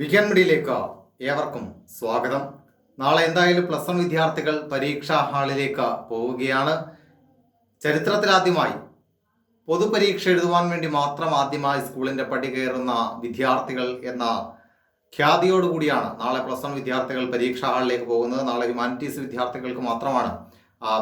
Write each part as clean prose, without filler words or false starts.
Weekend മീഡിയയിലേക്ക് ഏവർക്കും സ്വാഗതം. നാളെ എന്തായാലും +1 വിദ്യാർത്ഥികൾ പരീക്ഷാ ഹാളിലേക്ക് പോവുകയാണ്. ചരിത്രത്തിലാദ്യമായി പൊതുപരീക്ഷ എഴുതുവാൻ വേണ്ടി മാത്രം ആദ്യമായി സ്കൂളിൻ്റെ പടി കയറുന്ന വിദ്യാർത്ഥികൾ എന്ന ഖ്യാതിയോടുകൂടിയാണ് നാളെ +1 വിദ്യാർത്ഥികൾ പരീക്ഷാ ഹാളിലേക്ക് പോകുന്നത്. നാളെ ഹ്യൂമാനിറ്റീസ് വിദ്യാർത്ഥികൾക്ക് മാത്രമാണ്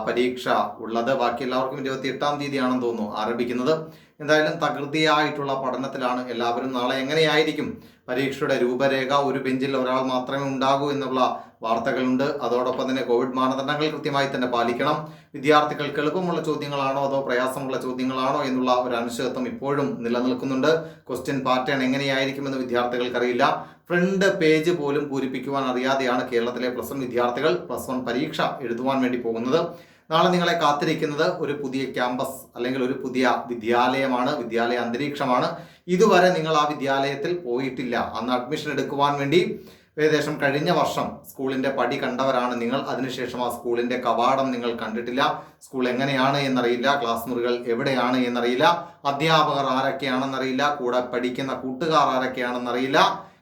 പരീക്ഷ ഉള്ളത്. ബാക്കി എല്ലാവർക്കും 28-ാം തീയതിയാണെന്ന് തോന്നുന്നു ആരംഭിക്കുന്നത്. എന്തായാലും തകൃതിയായിട്ടുള്ള പഠനത്തിലാണ് എല്ലാവരും. നാളെ എങ്ങനെയായിരിക്കും പരീക്ഷയുടെ രൂപരേഖ? ഒരു ബെഞ്ചിൽ ഒരാൾ മാത്രമേ ഉണ്ടാകൂ എന്നുള്ള വാർത്തകളുണ്ട്. അതോടൊപ്പം തന്നെ കോവിഡ് മാനദണ്ഡങ്ങൾ കൃത്യമായി തന്നെ പാലിക്കണം. വിദ്യാർത്ഥികൾക്ക് എളുപ്പമുള്ള ചോദ്യങ്ങളാണോ അതോ പ്രയാസമുള്ള ചോദ്യങ്ങളാണോ എന്നുള്ള ഒരു അനിശ്ചിതത്വം ഇപ്പോഴും നിലനിൽക്കുന്നുണ്ട്. ക്വസ്റ്റ്യൻ പാറ്റേൺ എങ്ങനെയായിരിക്കുമെന്ന് വിദ്യാർത്ഥികൾക്കറിയില്ല. ഫ്രണ്ട് പേജ് പോലും പൂരിപ്പിക്കുവാൻ അറിയാതെയാണ് കേരളത്തിലെ +1 വിദ്യാർത്ഥികൾ +1 പരീക്ഷ എഴുതുവാൻ വേണ്ടി പോകുന്നത്. നാളെ നിങ്ങളെ കാത്തിരിക്കുന്നത് ഒരു പുതിയ ക്യാമ്പസ് അല്ലെങ്കിൽ ഒരു പുതിയ വിദ്യാലയമാണ്, വിദ്യാലയ അന്തരീക്ഷമാണ്. ഇതുവരെ നിങ്ങൾ ആ വിദ്യാലയത്തിൽ പോയിട്ടില്ല. അന്ന് അഡ്മിഷൻ എടുക്കുവാൻ വേണ്ടി ഏകദേശം കഴിഞ്ഞ വർഷം സ്കൂളിൻ്റെ പടി കണ്ടവരാണ് നിങ്ങൾ. അതിനുശേഷം ആ സ്കൂളിൻ്റെ കവാടം നിങ്ങൾ കണ്ടിട്ടില്ല. സ്കൂൾ എങ്ങനെയാണ് എന്നറിയില്ല, ക്ലാസ് മുറികൾ എവിടെയാണ് എന്നറിയില്ല, അധ്യാപകർ ആരൊക്കെയാണെന്നറിയില്ല, കൂടെ പഠിക്കുന്ന കൂട്ടുകാർ ആരൊക്കെയാണെന്നറിയില്ല,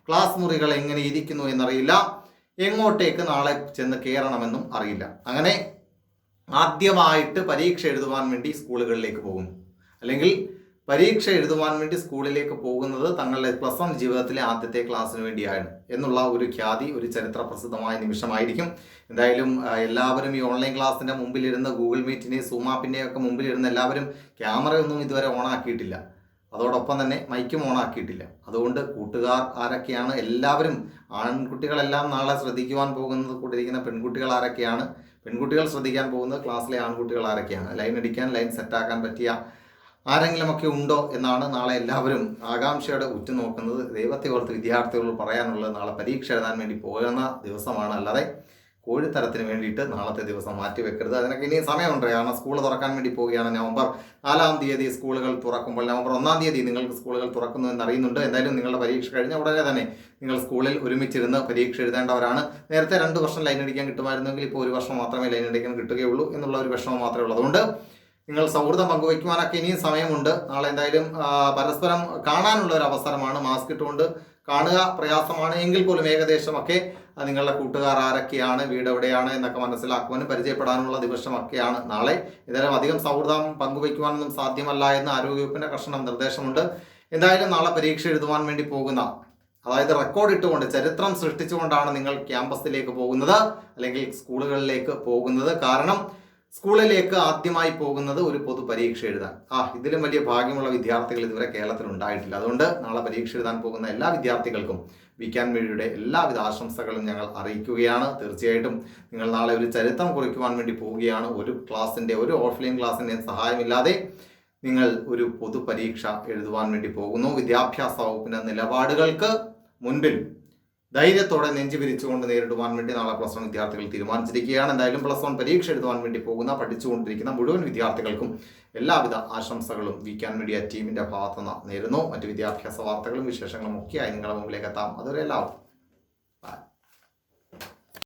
ക്ലാസ് മുറികൾ എങ്ങനെ ഇരിക്കുന്നു എന്നറിയില്ല, എങ്ങോട്ടേക്ക് നാളെ ചെന്ന് കയറണമെന്നും അറിയില്ല. അങ്ങനെ ആദ്യമായിട്ട് പരീക്ഷ എഴുതുവാൻ വേണ്ടി സ്കൂളുകളിലേക്ക് പോകുന്നു, അല്ലെങ്കിൽ പരീക്ഷ എഴുതുവാൻ വേണ്ടി സ്കൂളിലേക്ക് പോകുന്നത് തങ്ങളുടെ +1 ജീവിതത്തിലെ ആദ്യത്തെ ക്ലാസ്സിന് വേണ്ടിയാണ് എന്നുള്ള ഒരു ഖ്യാതി ഒരു ചരിത്ര പ്രസിദ്ധമായ നിമിഷമായിരിക്കും. എന്തായാലും എല്ലാവരും ഈ ഓൺലൈൻ ക്ലാസ്സിൻ്റെ മുമ്പിലിരുന്ന് ഗൂഗിൾ മീറ്റിൻ്റെയും സൂം ആപ്പിൻ്റെയും ഒക്കെ മുമ്പിലിരുന്ന് എല്ലാവരും ക്യാമറയൊന്നും ഇതുവരെ ഓണാക്കിയിട്ടില്ല. അതോടൊപ്പം തന്നെ മൈക്കും ഓണാക്കിയിട്ടില്ല. അതുകൊണ്ട് കൂട്ടുകാർ ആരൊക്കെയാണ്, എല്ലാവരും ആൺകുട്ടികളെല്ലാം നാളെ ശ്രദ്ധിക്കുവാൻ പോകുന്നത് കൂട്ടിരിക്കുന്ന പെൺകുട്ടികൾ ആരൊക്കെയാണ്, പെൺകുട്ടികൾ ശ്രദ്ധിക്കാൻ പോകുന്നത് ക്ലാസ്സിലെ ആൺകുട്ടികൾ ആരൊക്കെയാണ്, ലൈൻ അടിക്കാൻ ലൈൻ സെറ്റാക്കാൻ പറ്റിയ ആരെങ്കിലുമൊക്കെ ഉണ്ടോ എന്നാണ് നാളെ എല്ലാവരും ആകാംക്ഷയോടെ ഉറ്റുനോക്കുന്നത്. ദൈവത്തെ ഓർത്ത് വിദ്യാർത്ഥികളോട് പറയാനുള്ളത് നാളെ പരീക്ഷ എഴുതാൻ വേണ്ടി പോകുന്ന ദിവസമാണ്, അല്ലാതെ കോഴിത്തരത്തിന് വേണ്ടിയിട്ട് നാളത്തെ ദിവസം മാറ്റിവെക്കരുത്. അതിനൊക്കെ ഇനിയും സമയമുണ്ട്. കാരണം സ്കൂൾ തുറക്കാൻ വേണ്ടി പോവുകയാണ്. നവംബർ 4-ാം തീയതി സ്കൂളുകൾ തുറക്കുമ്പോൾ നവംബർ 1-ാം തീയതി നിങ്ങൾക്ക് സ്കൂളുകൾ തുറക്കുന്നു എന്നറിയുന്നുണ്ട്. എന്തായാലും നിങ്ങളുടെ പരീക്ഷ കഴിഞ്ഞ ഉടനെ തന്നെ നിങ്ങൾ സ്കൂളിൽ ഒരുമിച്ചിരുന്ന് പരീക്ഷ എഴുതേണ്ടവരാണ്. നേരത്തെ 2 വർഷം ലൈൻ അടിക്കാൻ കിട്ടുമായിരുന്നെങ്കിൽ ഇപ്പോൾ 1 വർഷം മാത്രമേ ലൈൻ അടിക്കാൻ കിട്ടുകയുള്ളൂ എന്നുള്ള ഒരു വിഷമം മാത്രമേ ഉള്ളൂ. അതുകൊണ്ട് നിങ്ങൾ സൗഹൃദം പങ്കുവയ്ക്കുവാനൊക്കെ ഇനിയും സമയമുണ്ട്. നാളെ എന്തായാലും പരസ്പരം കാണാനുള്ള ഒരു അവസരമാണ്. മാസ്ക് ഇട്ടുകൊണ്ട് കാണുക പ്രയാസമാണ് എങ്കിൽ പോലും ഏകദേശമൊക്കെ നിങ്ങളുടെ കൂട്ടുകാർ ആരൊക്കെയാണ്, വീട് എവിടെയാണ് എന്നൊക്കെ മനസ്സിലാക്കുവാനും പരിചയപ്പെടാനുള്ള ദിവസമൊക്കെയാണ് നാളെ. ഏതായാലും അധികം സൗഹൃദം പങ്കുവയ്ക്കുവാനൊന്നും സാധ്യമല്ല എന്ന് ആരോഗ്യവകുപ്പിൻ്റെ കർശന നിർദ്ദേശമുണ്ട്. എന്തായാലും നാളെ പരീക്ഷ എഴുതുവാൻ വേണ്ടി പോകുന്ന, അതായത് റെക്കോർഡ് ഇട്ടുകൊണ്ട് ചരിത്രം സൃഷ്ടിച്ചുകൊണ്ടാണ് നിങ്ങൾ ക്യാമ്പസിലേക്ക് പോകുന്നത് അല്ലെങ്കിൽ സ്കൂളുകളിലേക്ക് പോകുന്നത്. കാരണം സ്കൂളിലേക്ക് ആദ്യമായി പോകുന്നത് ഒരു പൊതു പരീക്ഷ എഴുതാൻ. ഇതിലും വലിയ ഭാഗ്യമുള്ള വിദ്യാർത്ഥികൾ ഇതുവരെ കേരളത്തിൽ ഉണ്ടായിട്ടില്ല. അതുകൊണ്ട് നാളെ പരീക്ഷ എഴുതാൻ പോകുന്ന എല്ലാ വിദ്യാർത്ഥികൾക്കും വീക്കെൻഡ് മീഡിയയുടെ എല്ലാവിധ ആശംസകളും ഞങ്ങൾ അറിയിക്കുകയാണ്. തീർച്ചയായിട്ടും നിങ്ങൾ നാളെ ഒരു ചരിത്രം കുറിക്കുവാൻ വേണ്ടി പോവുകയാണ്. ഒരു ക്ലാസ്സിൻ്റെ, ഒരു ഓഫ്ലൈൻ ക്ലാസ്സിൻ്റെ സഹായമില്ലാതെ നിങ്ങൾ ഒരു പൊതു പരീക്ഷ എഴുതുവാൻ വേണ്ടി പോകുന്നു. വിദ്യാഭ്യാസ വകുപ്പിൻ്റെ നിലപാടുകൾക്ക് മുൻപിൽ ധൈര്യത്തോടെ നെഞ്ചു വിരിച്ചുകൊണ്ട് നേരിടുവാൻ വേണ്ടി നാളെ +1 വിദ്യാർത്ഥികൾ തീരുമാനിച്ചിരിക്കുകയാണ്. എന്തായാലും +1 പരീക്ഷ എഴുതുവാൻ വേണ്ടി പോകുന്ന, പഠിച്ചുകൊണ്ടിരിക്കുന്ന മുഴുവൻ വിദ്യാർത്ഥികൾക്കും എല്ലാവിധ ആശംസകളും വീക്കെൻഡ് മീഡിയ ടീമിൻ്റെ ഭാഗത്തുനിന്ന് നേരുന്നു. മറ്റ് വിദ്യാഭ്യാസ വാർത്തകളും വിശേഷങ്ങളും ഒക്കെയായി നിങ്ങളുടെ മുമ്പിലേക്ക് എത്താം. അതുവരെ എല്ലാവർക്കും